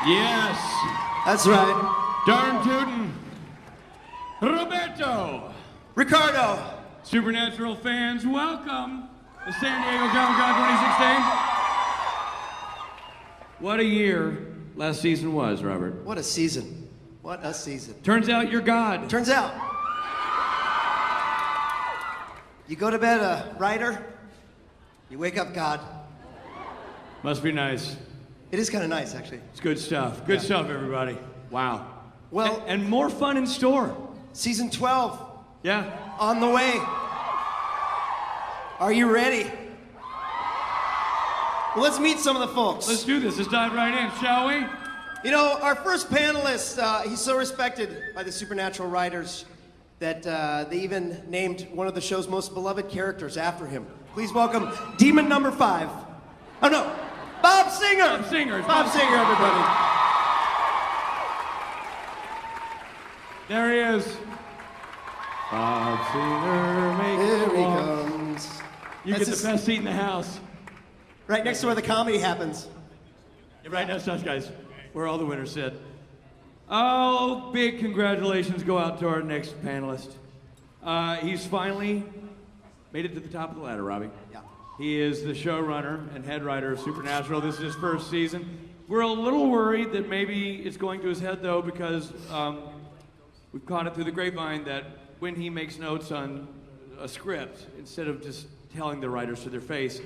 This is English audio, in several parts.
Yes. That's right. Darn tootin'. Roberto. Ricardo. Supernatural fans, welcome to San Diego Comic-Con 2016. What a year last season was, Robert. What a season. What a season. Turns out you're God. Turns out. You go to bed a writer, you wake up God. Must be nice. It is kind of nice, actually. It's good stuff. Good stuff, everybody. Wow. Well, and more fun in store. Season 12. Yeah. On the way. Are you ready? Well, let's meet some of the folks. Let's do this. Let's dive right in, shall we? You know, our first panelist, he's so respected by the Supernatural writers that they even named one of the show's most beloved characters after him. Please welcome Demon number 5. Oh, no. Bob Singer! Bob Singer. Bob Singer, everybody. There he is. Bob Singer, make Here it he walk. comes. You That's get the best seat in the house. Right next to where the comedy happens. Yeah, right next to us, guys, where all the winners sit. Oh, big congratulations go out to our next panelist. He's finally made it to the top of the ladder, Robbie. Yeah. He is the showrunner and head writer of Supernatural. This is his first season. We're a little worried that maybe it's going to his head, though, because we've caught it through the grapevine that when he makes notes on a script, instead of just telling the writers to their face,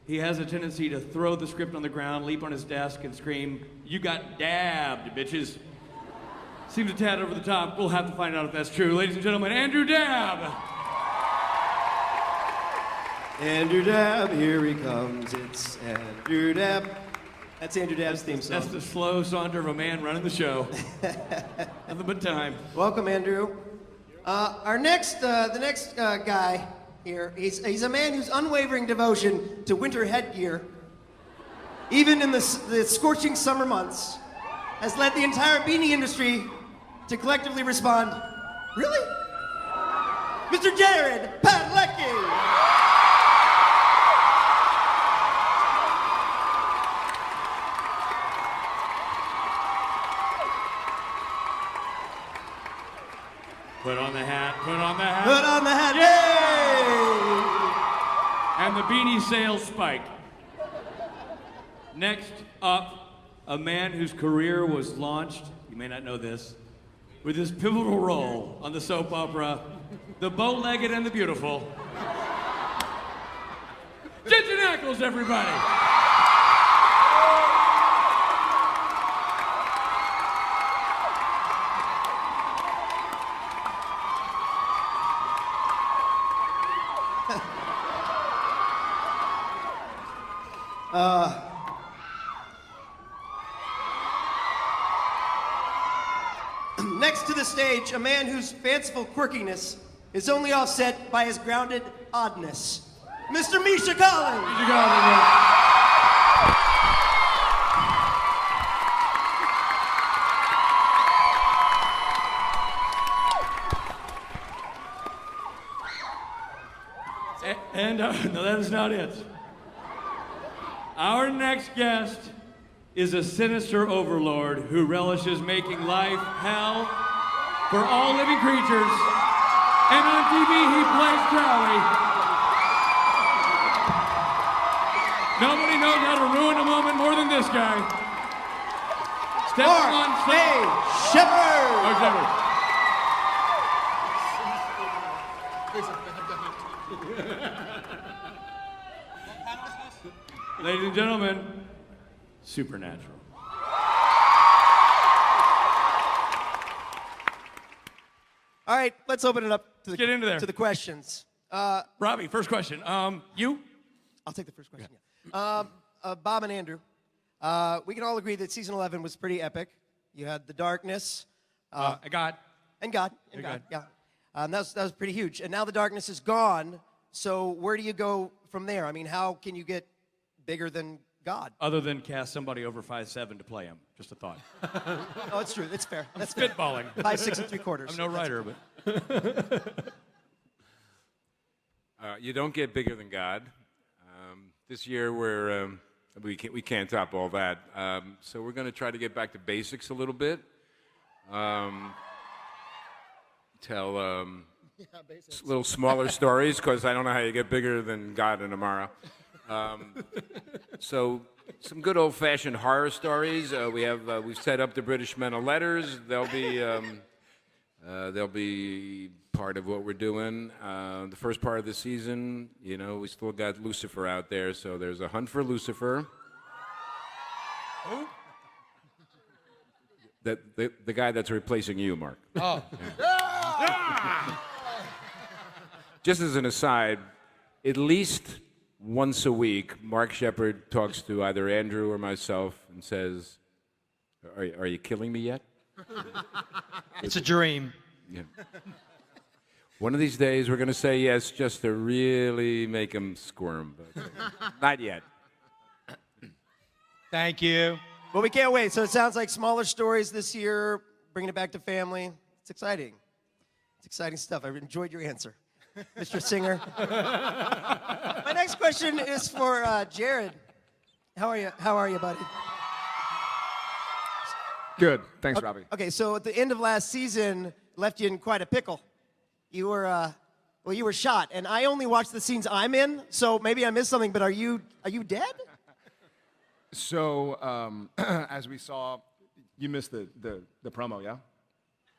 he has a tendency to throw the script on the ground, leap on his desk, and scream, "You got dabbed, bitches." Seems a tad over the top. We'll have to find out if that's true. Ladies and gentlemen, Andrew Dabb. Andrew Dabb, here he comes. It's Andrew Dabb. That's Andrew Dabb's theme song. That's the slow saunter of a man running the show. Nothing but time. Welcome, Andrew. The next guy here, he's a man whose unwavering devotion to winter headgear, even in the scorching summer months, has led the entire beanie industry to collectively respond, "Really?" Mr. Jared Padalecki. Put on the hat, put on the hat. Put on the hat, yay! And the beanie sales spike. Next up, a man whose career was launched, you may not know this, with his pivotal role on the soap opera, The Bow-Legged and the Beautiful. Ginger Knuckles, everybody! Next to the stage, a man whose fanciful quirkiness is only offset by his grounded oddness, Mr. Misha Collins. Misha Collins. And no, that is not it. Our next guest is a sinister overlord who relishes making life hell for all living creatures. And on TV, he plays Crowley. Nobody knows how to ruin a moment more than this guy. Stepping on stage. Shepherd. Oh, Shepherd. Ladies and gentlemen, Supernatural. All right, let's open it up to Get into there. to the questions. Robbie, first question. You? I'll take the first question. Yeah. Bob and Andrew, we can all agree that season 11 was pretty epic. You had the darkness. God. And God. Yeah. That was pretty huge. And now the darkness is gone. So where do you go from there? I mean, how can you get bigger than God? Other than cast somebody over 5'7" to play him. Just a thought. Oh, it's true. It's fair. That's Spitballing. 5'6 3/4. I'm no writer, but. You don't get bigger than God. This year we're we can't top all that. So we're going to try to get back to basics a little bit. Tell little smaller stories, because I don't know how you get bigger than God and Amara. So some good old-fashioned horror stories. We've set up the British Men of Letters. They'll be part of what we're doing. The first part of the season, we still got Lucifer out there, so there's a hunt for Lucifer. Who? The guy that's replacing you, Mark. Oh. Just as an aside, at least once a week, Mark Shepard talks to either Andrew or myself and says, "Are you killing me yet?" It's a dream. Yeah. One of these days, we're going to say yes, just to really make him squirm, but not yet. Thank you. Well, we can't wait. So it sounds like smaller stories this year, bringing it back to family. It's exciting. It's exciting stuff. I've enjoyed your answer, Mr. Singer. My next question is for Jared. How are you, buddy? Good. Thanks, Robbie. Okay, so at the end of last season, left you in quite a pickle. You were, you were shot, and I only watched the scenes I'm in, so maybe I missed something. But are you dead? So, as we saw, you missed the promo, yeah?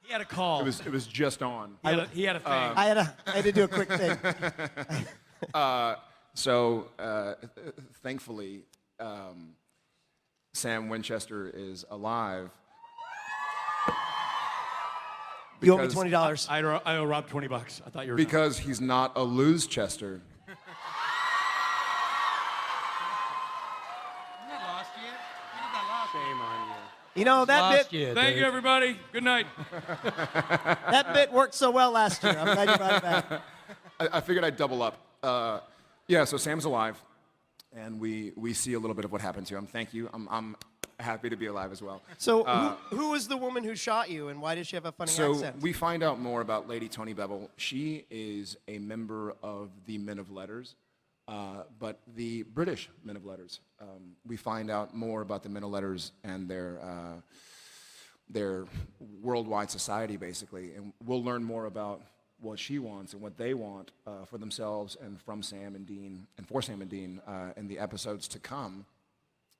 He had a call. It was just on. He had a thing. I had to do a quick thing. Thankfully, Sam Winchester is alive. You owe me $20. I owe Rob $20. I thought you were Because he's not a lose-chester. Shame on you. You know, that bit, Thank you, everybody. Good night. that bit worked so well last year. I'm glad you brought it back. I figured I'd double up. Yeah, so Sam's alive, and we see a little bit of what happened to him. Thank you. I'm happy to be alive as well. So who was the woman who shot you, and why does she have a funny accent? So we find out more about Lady Tony Bevel. She is a member of the Men of Letters, but the British Men of Letters. We find out more about the Men of Letters and their worldwide society, basically, and we'll learn more about what she wants and what they want for themselves and from Sam and Dean and for Sam and Dean in the episodes to come.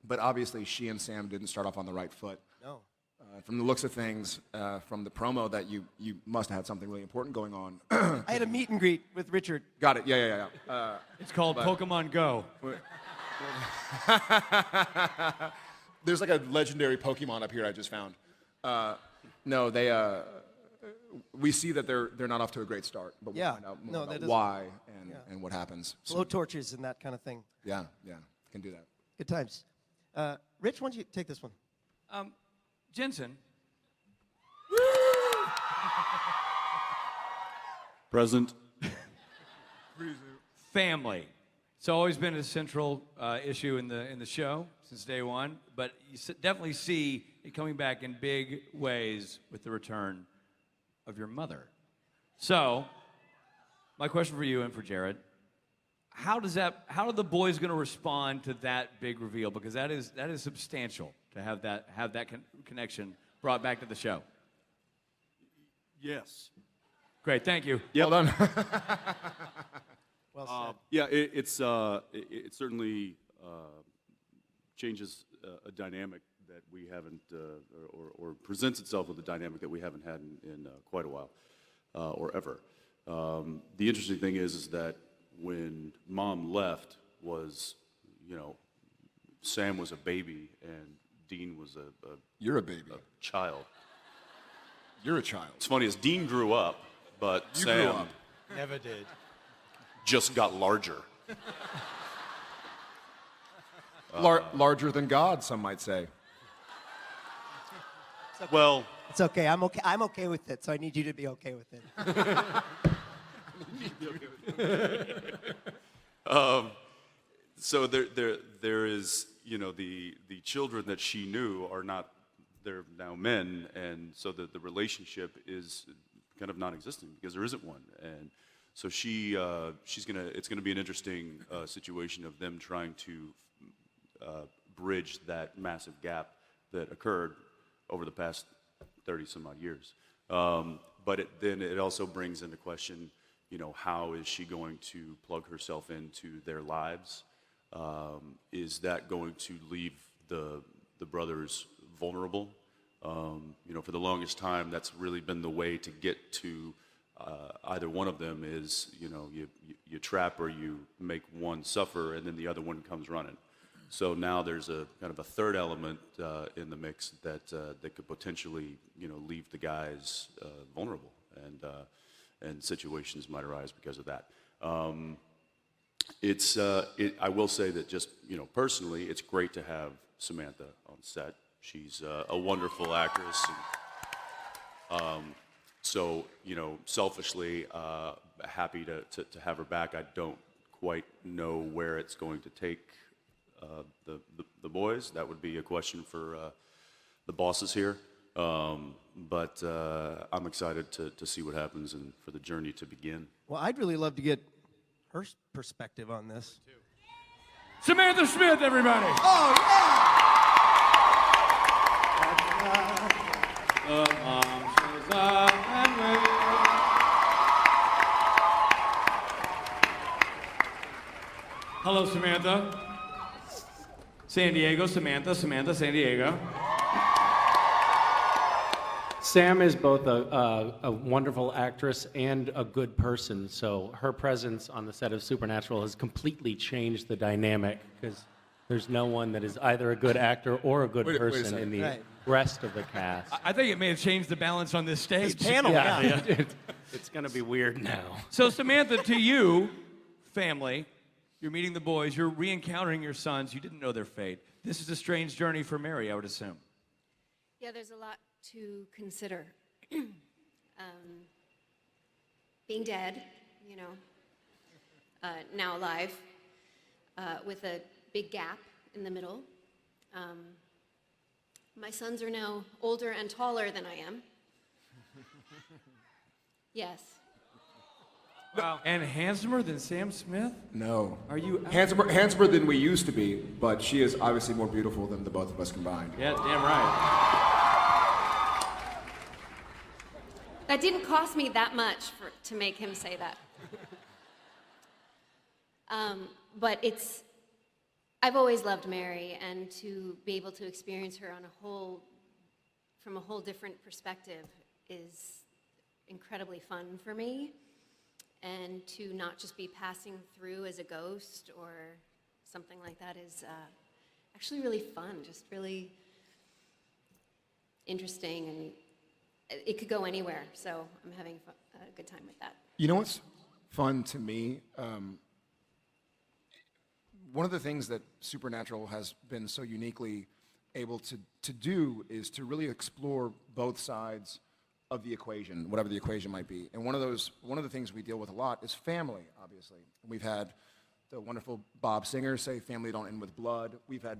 But obviously, she and Sam didn't start off on the right foot. No. From the looks of things, from the promo, that you must have had something really important going on. I had a meet and greet with Richard. Got it. Yeah. It's called Pokemon Go. There's like a legendary Pokemon up here I just found. No, they. We see that they're not off to a great start, but we'll find out more about why and what happens. Blow torches and that kind of thing. Yeah, can do that. Good times. Rich, why don't you take this one? Jensen. Present. Family. It's always been a central issue in the show since day one, but you definitely see it coming back in big ways with the return of your mother. So, my question for you and for Jared: how are the boys going to respond to that big reveal? Because that is substantial to have that connection brought back to the show. Yes. Great, thank you. Yep. Well done. Well said. Yeah, it certainly changes a dynamic that we haven't, or presents itself with a dynamic that we haven't had in quite a while, or ever. The interesting thing is that when Mom left, Sam was a baby and Dean was a You're a baby. child. You're a child. It's funny, as Dean grew up, but You Sam grew up. Never did. just got larger. Larger than God, some might say. Well, It's okay. I'm okay with it, so I need you to be okay with it. so there is, the children that she knew are not, they're now men, and so the relationship is kind of non-existent because there isn't one. And so it's gonna be an interesting situation of them trying to bridge that massive gap that occurred over the past 30 some odd years. But then it also brings into question, how is she going to plug herself into their lives? Is that going to leave the brothers vulnerable? For the longest time, that's really been the way to get to either one of them is, you trap or you make one suffer, and then the other one comes running. So now there's a kind of a third element in the mix that could potentially, leave the guys vulnerable, and situations might arise because of that. I will say that just, personally, it's great to have Samantha on set. She's a wonderful actress. And, so, selfishly, happy to have her back. I don't quite know where it's going to take the boys. That would be a question for the bosses here. But I'm excited to see what happens and for the journey to begin. Well, I'd really love to get her perspective on this. Samantha Smith, everybody. Oh, yeah! Hello, Samantha. San Diego, Samantha, San Diego. Sam is both a wonderful actress and a good person, so her presence on the set of Supernatural has completely changed the dynamic, because there's no one that is either a good actor or a good person in the rest of the cast. I think it may have changed the balance on this stage. This panel, yeah. It's going to be weird now. So, Samantha, to you, family, you're meeting the boys, you're re-encountering your sons, you didn't know their fate. This is a strange journey for Mary, I would assume. Yeah, there's a lot to consider. Being dead, now alive, with a big gap in the middle. My sons are now older and taller than I am. Yes. Wow. And handsomer than Sam Smith? No. Are you handsomer than we used to be, but she is obviously more beautiful than the both of us combined. Yeah, damn right. That didn't cost me that much to make him say that. But I've always loved Mary, and to be able to experience her from a whole different perspective is incredibly fun for me. And to not just be passing through as a ghost or something like that is actually really fun, just really interesting, and it could go anywhere, so I'm having a good time with that. You know what's fun to me? One of the things that Supernatural has been so uniquely able to do is to really explore both sides of the equation, whatever the equation might be. And one of the things we deal with a lot is family, obviously. We've had the wonderful Bob Singer say family don't end with blood. We've had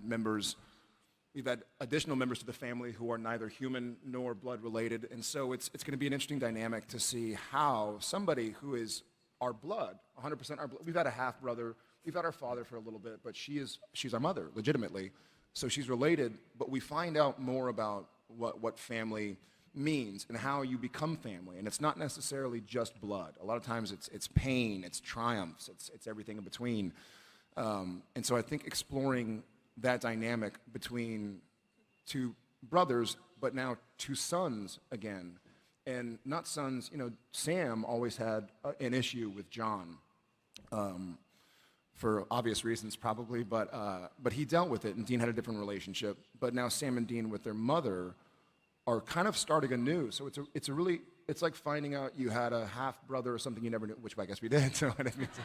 additional members to the family who are neither human nor blood related. And so it's going to be an interesting dynamic to see how somebody who is our blood, 100% our blood, we've had a half brother, we've had our father for a little bit, but she's our mother, legitimately. So she's related, but we find out more about what family means and how you become family. And it's not necessarily just blood. A lot of times it's pain, it's triumphs, it's everything in between. And so I think exploring that dynamic between two brothers, but now two sons again. And not sons, Sam always had an issue with John, for obvious reasons probably, but he dealt with it, and Dean had a different relationship. But now Sam and Dean with their mother are kind of starting anew. So it's like finding out you had a half brother or something you never knew, which I guess we did. So I didn't mean to.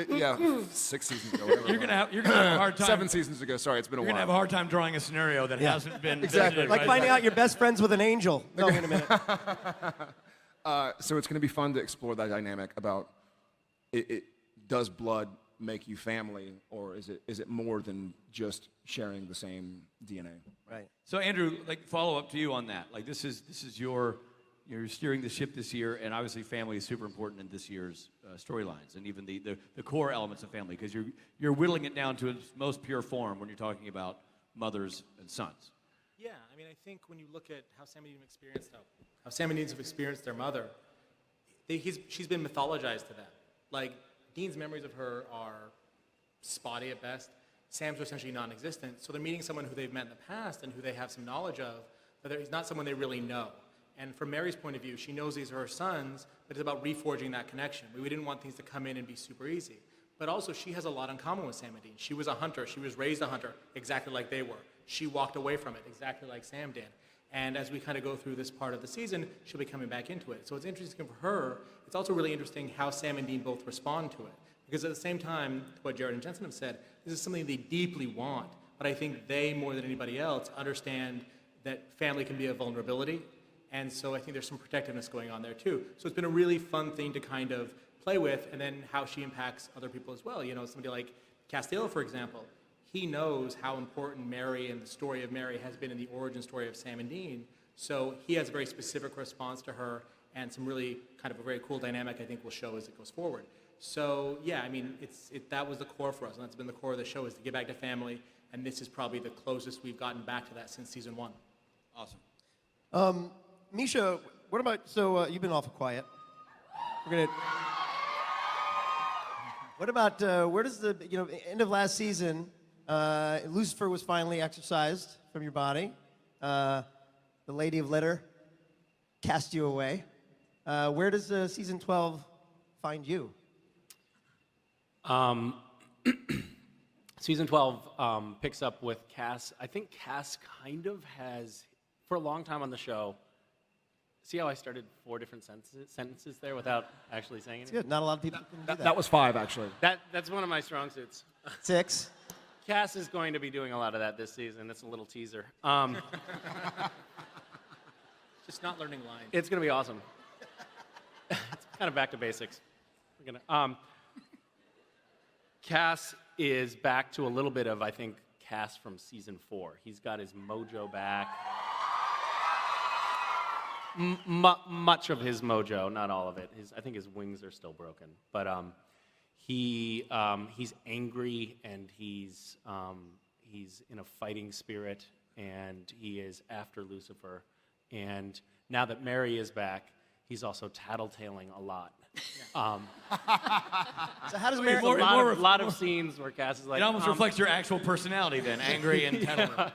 Yeah, 6 seasons ago. Whatever You're gonna have a hard time. 7 seasons ago. Sorry, it's been a while. You're gonna have a hard time drawing a scenario that hasn't been Exactly. visited, Like right? finding out you're best friends with an angel. No, wait a minute. So it's going to be fun to explore that dynamic about does blood make you family, or is it more than just sharing the same DNA? Right. So Andrew, follow up to you on that. This is your you're steering the ship this year, and obviously family is super important in this year's storylines, and even the core elements of family, because you're whittling it down to its most pure form when you're talking about mothers and sons. Yeah, I mean, I think when you look at how Sam and Dean have experienced their mother, she's been mythologized to them. Like, Dean's memories of her are spotty at best. Sam's are essentially non-existent. So they're meeting someone who they've met in the past and who they have some knowledge of, but he's not someone they really know. And from Mary's point of view, she knows these are her sons, but it's about reforging that connection. We didn't want things to come in and be super easy. But also, she has a lot in common with Sam and Dean. She was a hunter. She was raised a hunter, exactly like they were. She walked away from it, exactly like Sam did. And as we kind of go through this part of the season, she'll be coming back into it. So it's interesting for her. It's also really interesting how Sam and Dean both respond to it. Because at the same time, what Jared and Jensen have said, this is something they deeply want. But I think they, more than anybody else, understand that family can be a vulnerability. And so I think there's some protectiveness going on there too. So it's been a really fun thing to kind of play with, and then how she impacts other people as well. You know, somebody like Castiel, for example, he knows how important Mary and the story of Mary has been in the origin story of Sam and Dean. So he has a very specific response to her, and some really kind of a very cool dynamic I think will show as it goes forward. So yeah, I mean, that was the core for us, and that's been the core of the show, is to get back to family, and this is probably the closest we've gotten back to that since season 1. Awesome. Misha, what about, so you've been awful quiet. What about, where does the, end of last season, Lucifer was finally exorcised from your body. The Lady of Litter cast you away. Where does season 12 find you? Season 12 picks up with Cass. I think Cass kind of has, for a long time on the show, see how I started 4 different sentences there without actually saying It's anything? good. Not a lot of people can do that. That was 5, actually. That's one of my strong suits. 6. Cass is going to be doing a lot of that this season. It's a little teaser. Just not learning lines. It's going to be awesome. It's kind of back to basics. We're gonna, Cass is back to a little bit of, I think, Cass from season 4. He's got his mojo back. Much of his mojo, not all of it. I think his wings are still broken. But he's angry, and he's in a fighting spirit, and he is after Lucifer. And now that Mary is back, he's also tattletaling a lot. So how does There's Mary... a lot of scenes where Cass is like... It almost reflects your actual personality then, angry and tattling.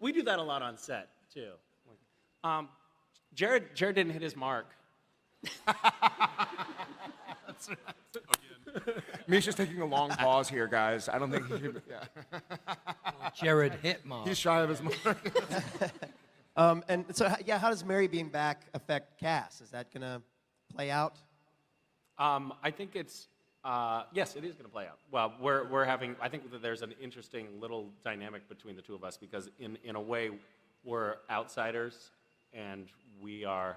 We do that a lot on set, too. Jared didn't hit his mark. That's right. Misha's taking a long pause here, guys. I don't think he should... Yeah. Jared hit mom. He's shy of his mark. And so, yeah, how does Mary being back affect Cass? Is that going to play out? I think it's... yes, it is going to play out. Well, we're having... I think that there's an interesting little dynamic between the two of us, because in a way, we're outsiders, and we are,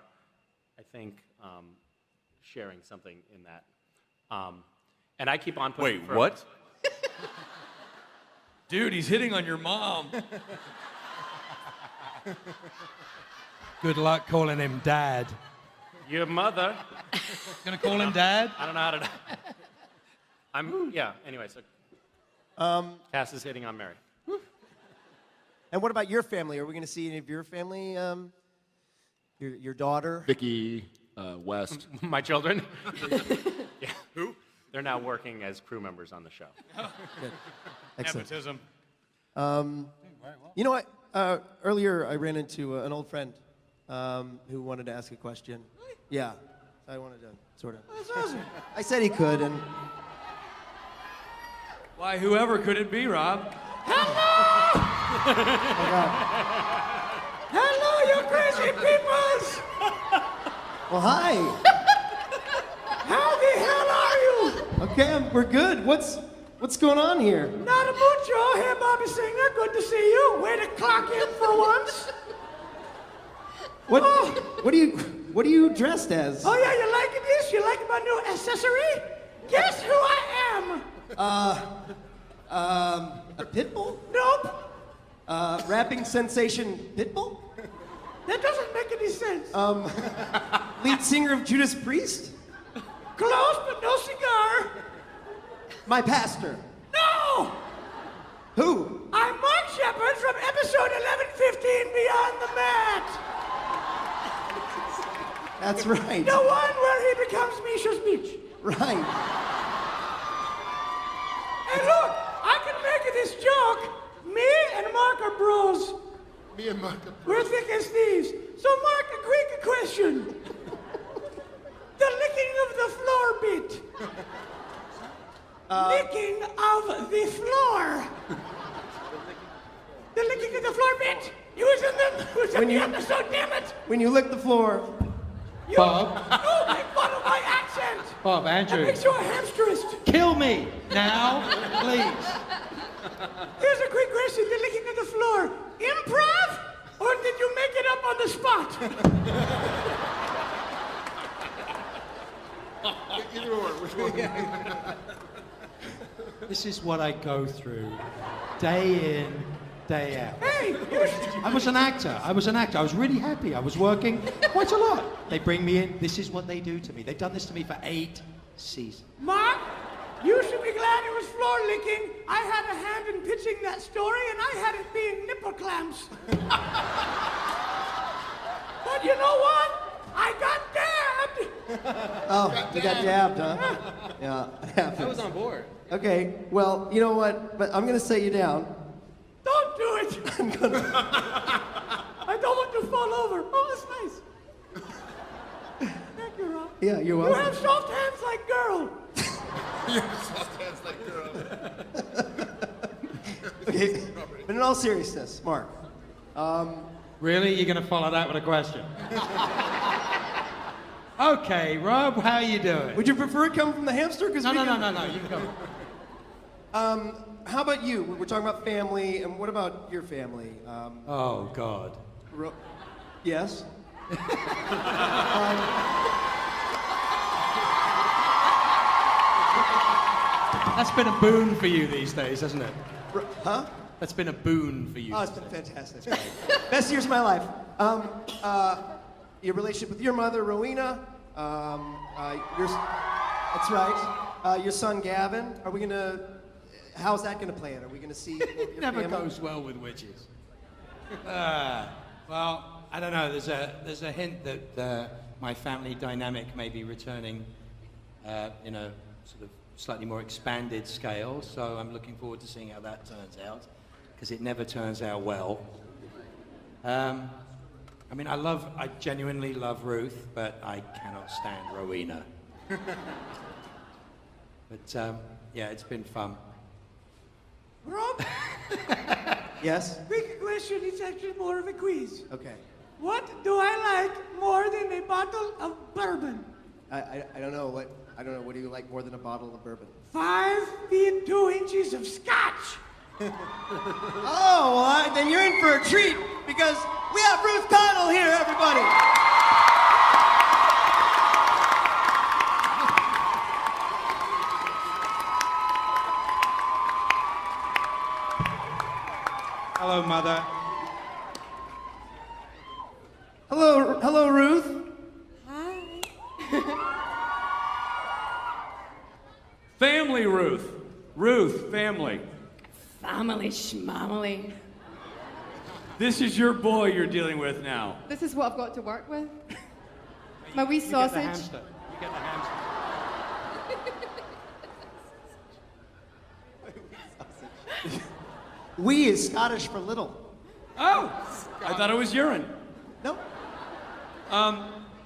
I think, sharing something in that. And I keep on putting... Wait, what? Dude, he's hitting on your mom. Good luck calling him Dad. Your mother. Gonna call him Dad? I don't know how to... Yeah, anyway, so... Cass is hitting on Mary. And what about your family? Are we going to see any of your family? Your daughter? Vicky, West. My children? Yeah. Who? They're now working as crew members on the show. Good. Excellent. Nepotism. You know what? Earlier, I ran into an old friend who wanted to ask a question. Yeah. I wanted to sort of... That's awesome. I said he could, and... Why, whoever could it be, Rob? Hello, you crazy peoples! Well, hi. How the hell are you? Okay, we're good. What's going on here? Not a mucho. Hey, Bobby Singer, good to see you. Way to clock in for once. What are you dressed as? Oh yeah, you liking this? You liking my new accessory? Guess who I am? A pit bull? Nope. Rapping sensation Pitbull? That doesn't make any sense. Lead singer of Judas Priest? Close, but no cigar. My pastor. No! Who? I'm Mark Shepard from episode 1115 Beyond the Mat. That's right. The one where he becomes Misha's Beach. Right. Hey, look, I can make this joke. Me and Mark are bros. Me and Mark. We're thick as thieves. So, Mark, a quick question. The licking of the floor bit. Licking of the floor. The licking of the floor bit. Using them. Who's in the episode, damn it. When you lick the floor. Bob. No, make fun of my accent. Bob, That Andrew. makes you a hamsterist. Kill me now, please. Here's a quick question. The licking of the floor. Improv? Or did you make it up on the spot? Either or, which one? This is what I go through day in, day out. Hey, you should... I was an actor. I was really happy. I was working quite a lot. They bring me in. This is what they do to me. They've done this to me for 8 seasons. Mark, you should be glad it was floor licking. I had a hand in pitching that story, and I had it being nipple clamps. But you know what? I got dabbed. Oh, you got dabbed, huh? Yeah, it happens. I was on board. Okay, well, you know what? But I'm gonna set you down. Don't do it. I'm gonna. I don't want to fall over. Oh, that's nice. Thank you, Rob. Yeah, you're You welcome. have soft hands like girl. Okay, but in all seriousness, Mark. Really? You're going to follow that with a question? Okay, Rob, how you doing? Would you prefer it come from the hamster? Because No, you can go. How about you? We're talking about family, and what about your family? Oh, God. Yes. That's been a boon for you these days, hasn't it? Huh? That's been a boon for you. Oh, it's been fantastic. Best years of my life. Your relationship with your mother, Rowena. That's right. Your son, Gavin. Are we gonna? How's that gonna play out? Are we gonna see? It never goes well with witches. Well, I don't know. There's a hint that my family dynamic may be returning, sort of slightly more expanded scale. So I'm looking forward to seeing how that turns out, because it never turns out well. I mean, I genuinely love Ruth, but I cannot stand Rowena. But yeah, it's been fun. Rob, Yes. quick question. It's actually more of a quiz. Okay. What do I like more than a bottle of bourbon? I don't know what. I don't know. What do you like more than a bottle of bourbon? 5 feet 2 inches of scotch. Oh, well, then you're in for a treat because we have Ruth Connell here, everybody. Hello, Mother. Hello, Ruth. Hi. Family, Ruth. Ruth, family. Family schmamily. This is your boy you're dealing with now. This is what I've got to work with. My wee sausage. You get the hamster. We is Scottish for little. Oh, I thought it was urine. No.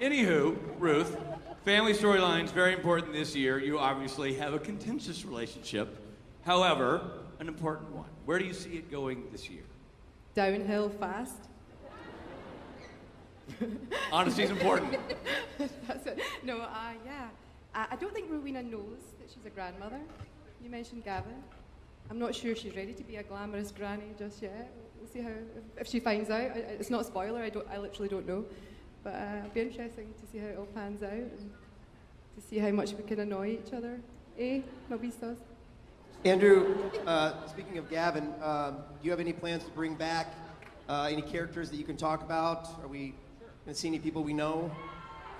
Anywho, Ruth, family storylines very important this year. You obviously have a contentious relationship. However, an important one. Where do you see it going this year? Downhill fast. Honesty's important. That's it. No, yeah. I don't think Rowena knows that she's a grandmother. You mentioned Gavin. I'm not sure she's ready to be a glamorous granny just yet. We'll see how, if she finds out. It's not a spoiler, I literally don't know. But it'll be interesting to see how it all pans out and to see how much we can annoy each other. My wee sauce. Andrew, speaking of Gavin, do you have any plans to bring back Any characters that you can talk about? Are we going to see any people we know?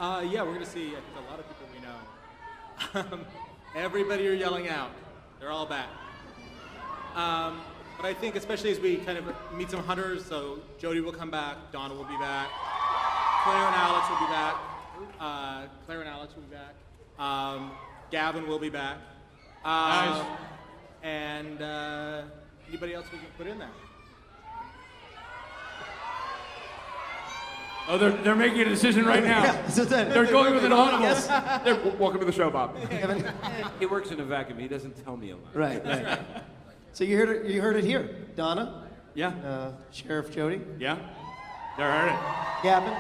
Yeah, we're going to see, I think, a lot of people we know. Everybody you're yelling out, they're all back. But I think especially as we kind of meet some hunters, so Jody will come back, Donna will be back, Claire and Alex will be back. Gavin will be back. Nice. And anybody else we can put in there? Oh, they're making a decision right now. Yeah, so They're going with an audible. Yes. Welcome to the show, Bob. Kevin? He works in a vacuum. He doesn't tell me a lot. Right. So you heard it here. Donna, Yeah, Sheriff Jody, yeah. They heard it. Gavin,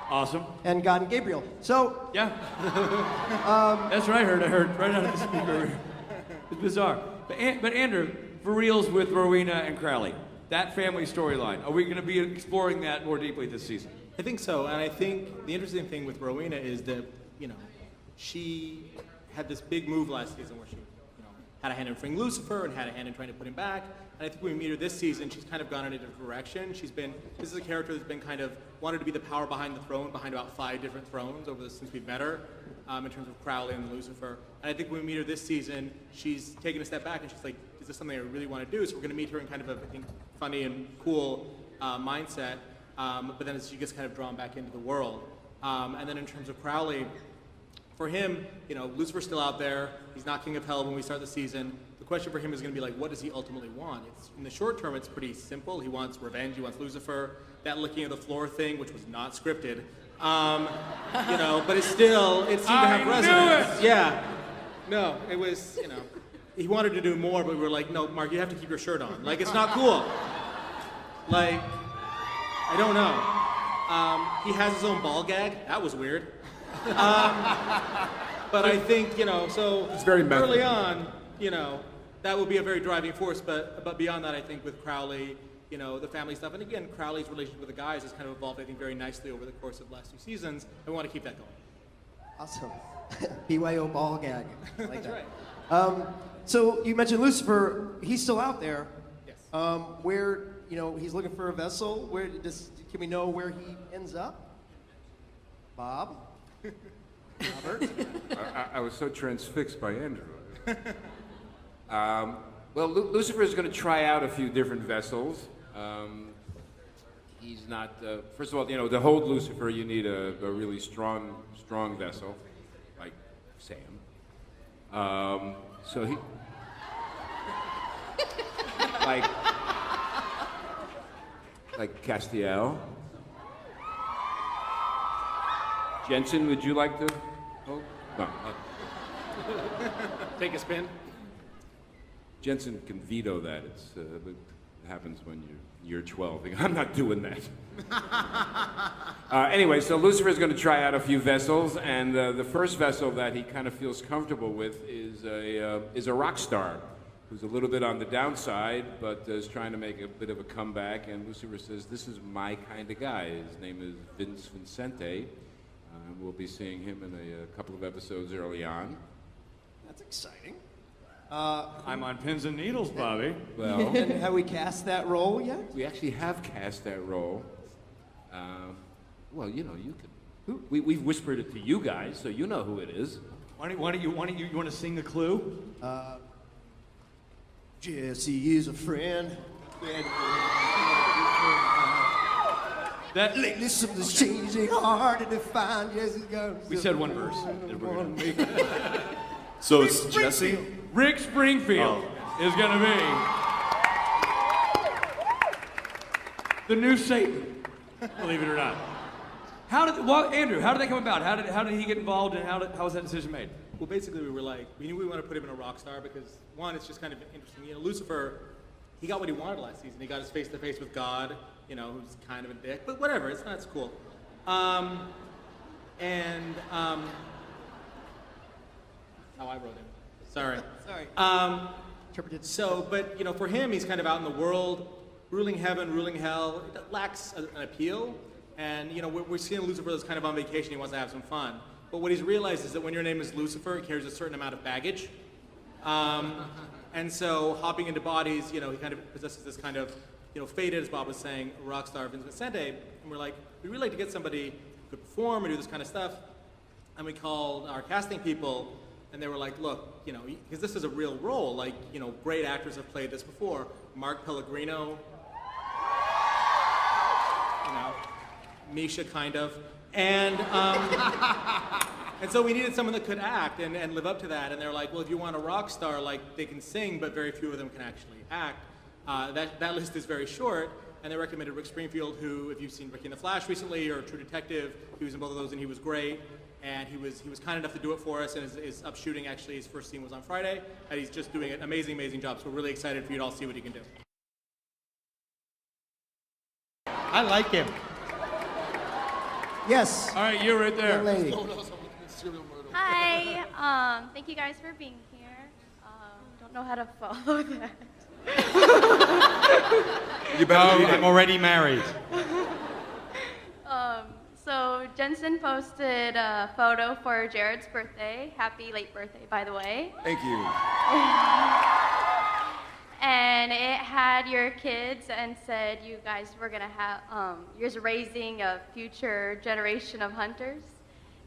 Awesome. and God and Gabriel. So Yeah. That's what I heard. I heard right out of the speaker. It's bizarre. But Andrew, for reals with Rowena and Crowley, that family storyline, are we going to be exploring that more deeply this season? I think so, and I think the interesting thing with Rowena is that, she had this big move last season where she, had a hand in freeing Lucifer and had a hand in trying to put him back. And I think when we meet her this season, she's kind of gone in a different direction. This is a character that's been kind of wanted to be the power behind the throne, behind about 5 different thrones since we've met her, in terms of Crowley and Lucifer. And I think when we meet her this season, she's taken a step back and she's like, is this something I really want to do? So we're going to meet her in kind of a, I think, funny and cool mindset. But then she gets kind of drawn back into the world. And then in terms of Crowley, for him, Lucifer's still out there. He's not king of hell when we start the season. The question for him is going to be like, what does he ultimately want? In the short term, it's pretty simple. He wants revenge. He wants Lucifer. That licking of the floor thing, which was not scripted, but it seemed to have resonance. Knew it! Yeah. No, it was, he wanted to do more, but we were like, no, Mark, you have to keep your shirt on. Like, it's not cool. Like, I don't know. He has his own ball gag. That was weird. But I think, so It's very method. early on, that will be a very driving force. But beyond that, I think with Crowley, the family stuff, and again, Crowley's relationship with the guys has kind of evolved, I think, very nicely over the course of the last 2 seasons, and we want to keep that going. awesome. BYO ball gag. I like That's that. right. So you mentioned Lucifer. He's still out there. Yes. Where he's looking for a vessel. Can we know where he ends up? Bob. Robert. I was so transfixed by Andrew. Well, Lucifer is going to try out a few different vessels. He's not. First of all, to hold Lucifer, you need a really strong vessel, like Sam. So he, like Castiel. Jensen, would you like to hold? No. Take a spin. Jensen can veto that. It happens when you're 12. I'm not doing that. Anyway, so Lucifer is going to try out a few vessels, and the first vessel that he kind of feels comfortable with is a rock star who's a little bit on the downside, but is trying to make a bit of a comeback. And Lucifer says, "This is my kind of guy." His name is Vince Vincente. We'll be seeing him in a couple of episodes early on. That's exciting. I'm on pins and needles, Bobby. Well, And have we cast that role yet? we actually have cast that role. Well, you can. We've whispered it to you guys, so you know who it is. Why don't you want to sing the clue? Jesse is a friend. That Lately something's changing, harder to find. Jesse goes. we said one verse. And we're gonna- So it's Jesse. Rick Springfield is going to be the new Satan, believe it or not. Andrew, how did that come about? How did he get involved, and how was that decision made? Well, basically, we knew we wanted to put him in a rock star because, one, it's just kind of interesting. Lucifer, he got what he wanted last season. He got his face-to-face with God, who's kind of a dick, but whatever, it's cool. How I wrote it. Sorry. Sorry. Interpreted. So, but, for him, he's kind of out in the world, ruling heaven, ruling hell. It lacks an appeal. And, we're seeing Lucifer that's kind of on vacation. He wants to have some fun. But what he's realized is that when your name is Lucifer, it carries a certain amount of baggage. And so, hopping into bodies, he kind of possesses this kind of faded, as Bob was saying, rock star Vince Vicente, and we're like, we'd really like to get somebody who could perform and do this kind of stuff. And we called our casting people, and they were like, look, because this is a real role, like, great actors have played this before. Mark Pellegrino, Misha, kind of. And so we needed someone that could act and live up to that. And they're like, well, if you want a rock star, like, they can sing, but very few of them can actually act. That list is very short. And they recommended Rick Springfield, who, if you've seen Ricky and the Flash recently or True Detective, he was in both of those and he was great. And he was kind enough to do it for us, and is up shooting. Actually, his first scene was on Friday, and he's just doing an amazing, amazing job. So we're really excited for you to all see what he can do. I like him. Yes. All right, you right there. Young lady. Hi. Thank you guys for being here. Don't know how to follow that. You better read it. I'm already married. So Jensen posted a photo for Jared's birthday. Happy late birthday, by the way. Thank you. And it had your kids and said you guys were gonna have, you're raising a future generation of hunters.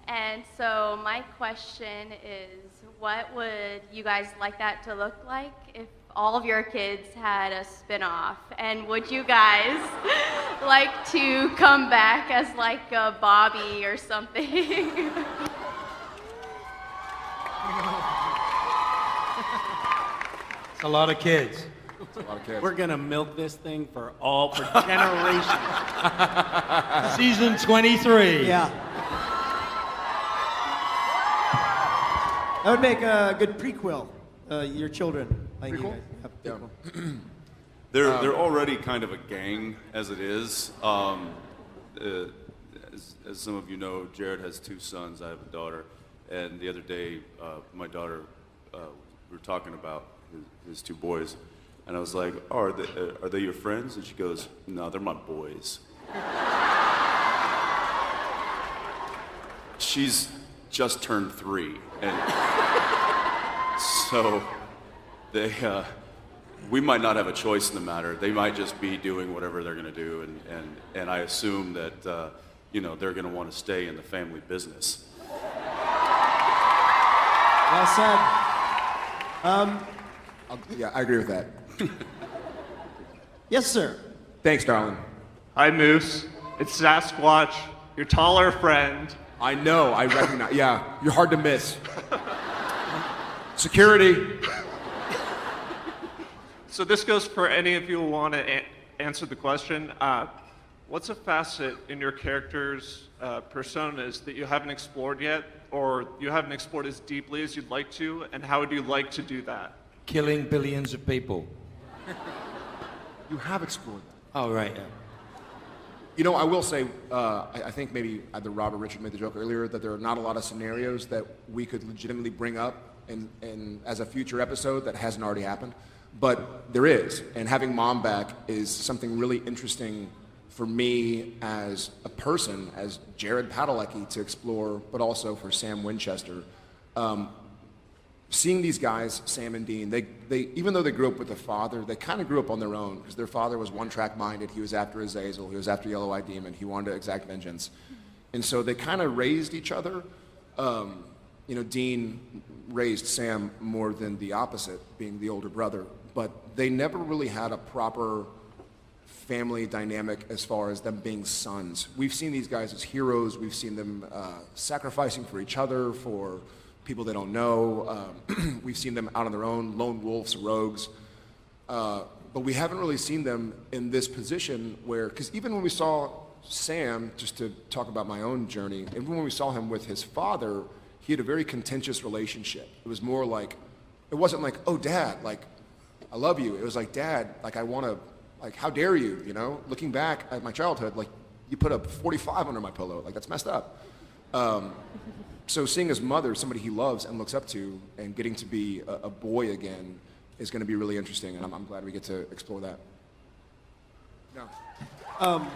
And so my question is, what would you guys like that to look like if all of your kids had a spin-off? And would you guys like to come back as like a Bobby or something? It's a lot of kids. It's a lot of kids. We're gonna milk this thing for generations. Season 23. Yeah. That would make a good prequel. Your children. I think you guys have a prequel. They're already kind of a gang as it is. As some of you know, Jared has 2 sons. I have a daughter. And the other day, my daughter, we were talking about his 2 boys. And I was like, oh, are they your friends? And she goes, no, they're my boys. She's just turned 3. And so we might not have a choice in the matter. They might just be doing whatever they're going to do, and I assume that they're going to want to stay in the family business. Well said. Yeah, I agree with that. Yes, sir. Thanks, darling. Hi, Moose. It's Sasquatch, your taller friend. I know, I recognize. Yeah, you're hard to miss. Security. So this goes for any of you who want to answer the question. What's a facet in your character's personas that you haven't explored yet, or you haven't explored as deeply as you'd like to, and how would you like to do that? Killing billions of people. You have explored that. Oh, right, yeah. I will say, I think maybe either Rob or Richard made the joke earlier that there are not a lot of scenarios that we could legitimately bring up in as a future episode that hasn't already happened. But there is, and having Mom back is something really interesting for me as a person, as Jared Padalecki to explore, but also for Sam Winchester. Seeing these guys, Sam and Dean, they even though they grew up with the father, they kind of grew up on their own because their father was one-track minded. He was after Azazel, he was after Yellow-Eyed Demon, he wanted to exact vengeance. And so they kind of raised each other. Dean raised Sam more than the opposite, being the older brother, but they never really had a proper family dynamic as far as them being sons. We've seen these guys as heroes, we've seen them sacrificing for each other, for people they don't know. We've seen them out on their own, lone wolves, rogues. But we haven't really seen them in this position where, because even when we saw Sam, just to talk about my own journey, even when we saw him with his father, he had a very contentious relationship. It was more like, it wasn't like, oh, Dad, like, I love you. It was like, Dad, like, I want to, like, how dare you, Looking back at my childhood, like, you put a 45 under my pillow. Like, that's messed up. So seeing his mother, somebody he loves and looks up to, and getting to be a boy again is going to be really interesting, and I'm glad we get to explore that. No.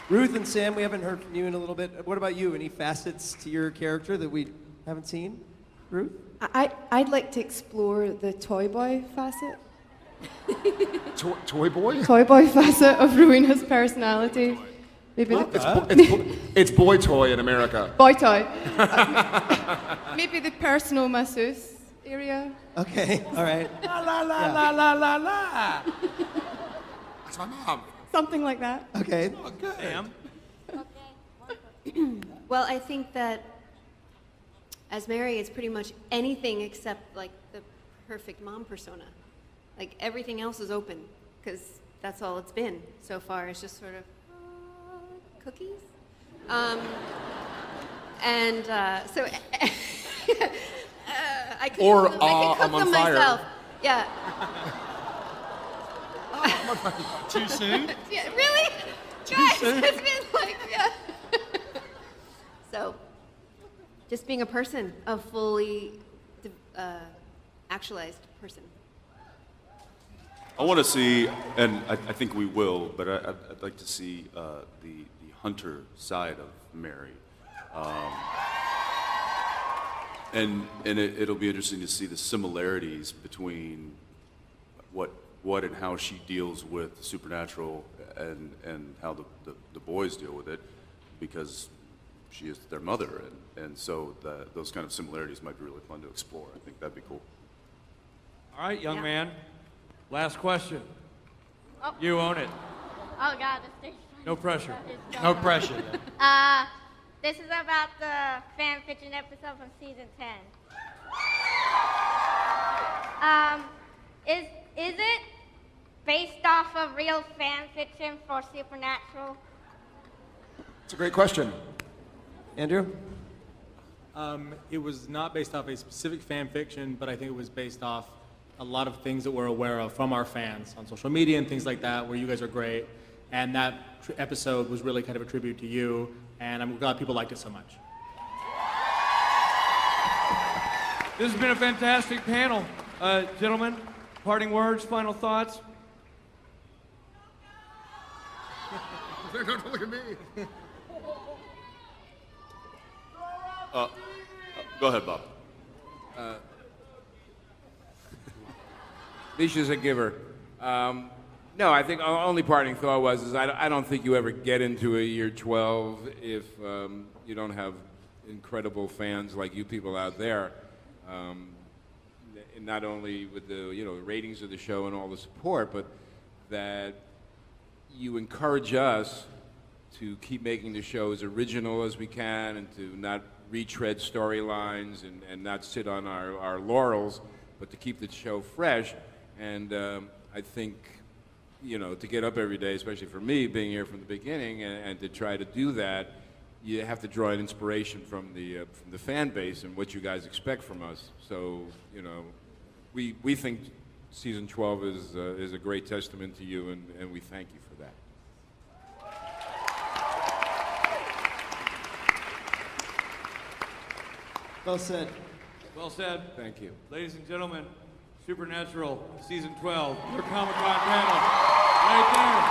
Ruth and Sam, we haven't heard from you in a little bit. What about you? Any facets to your character that we haven't seen? Ruth? I'd like to explore the toy boy facet. Toy boy? Toy boy facet of Rowena's personality. Maybe It's boy toy in America. boy toy. Maybe the personal masseuse area. Okay, all right. La la la la la la la. That's my mom. Something like that. Okay. Oh, good. Sam. Well, I think that as Mary, it's pretty much anything except like the perfect mom persona. Like everything else is open because that's all it's been so far. It's just sort of cookies. So I could Or, cook them, I could I'm cook on them fire. myself. Yeah. Too soon? Yeah, really? Guys, it's been like, yeah. So, just being a person, a fully actualized person. I want to see, and I think we will, but I'd like to see the hunter side of Mary. And it'll be interesting to see the similarities between what and how she deals with the supernatural and how the boys deal with it, because she is their mother, and so those kind of similarities might be really fun to explore. I think that'd be cool. All right, young Yeah. man. Last question. Oh. You own it. Oh God, this thing's No pressure. No pressure. This is about the fan fiction episode from season 10. Is it based off of real fan fiction for Supernatural? It's a great question. Andrew? It was not based off a specific fan fiction, but I think it was based off a lot of things that we're aware of from our fans on social media and things like that, where you guys are great. And that episode was really kind of a tribute to you, and I'm glad people liked it so much. This has been a fantastic panel. Gentlemen, parting words, final thoughts? Don't look at me. Go ahead, Bob. Misha's a giver. No, I think our only parting thought was I don't think you ever get into a year 12 if you don't have incredible fans like you people out there. And not only with the ratings of the show and all the support, but that you encourage us to keep making the show as original as we can and to not retread storylines and not sit on our laurels, but to keep the show fresh. And I think, to get up every day, especially for me, being here from the beginning, and to try to do that, you have to draw an inspiration from the fan base and what you guys expect from us. So, we think season 12 is a great testament to you, and we thank you for that. Well said. Well said. Thank you. Ladies and gentlemen, Supernatural Season 12, your Comic-Con panel, right there.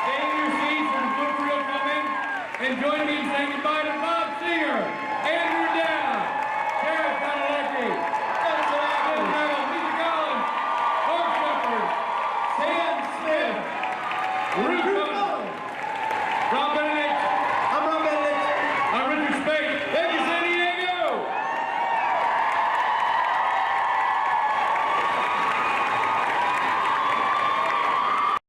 Stay in your seats and feel free to come in and join me in saying goodbye to Bob Singer, Andrew Down, Jared Padalecki, Bill Brown, Lisa Collins, Mark Shepard, Sam Smith, Rico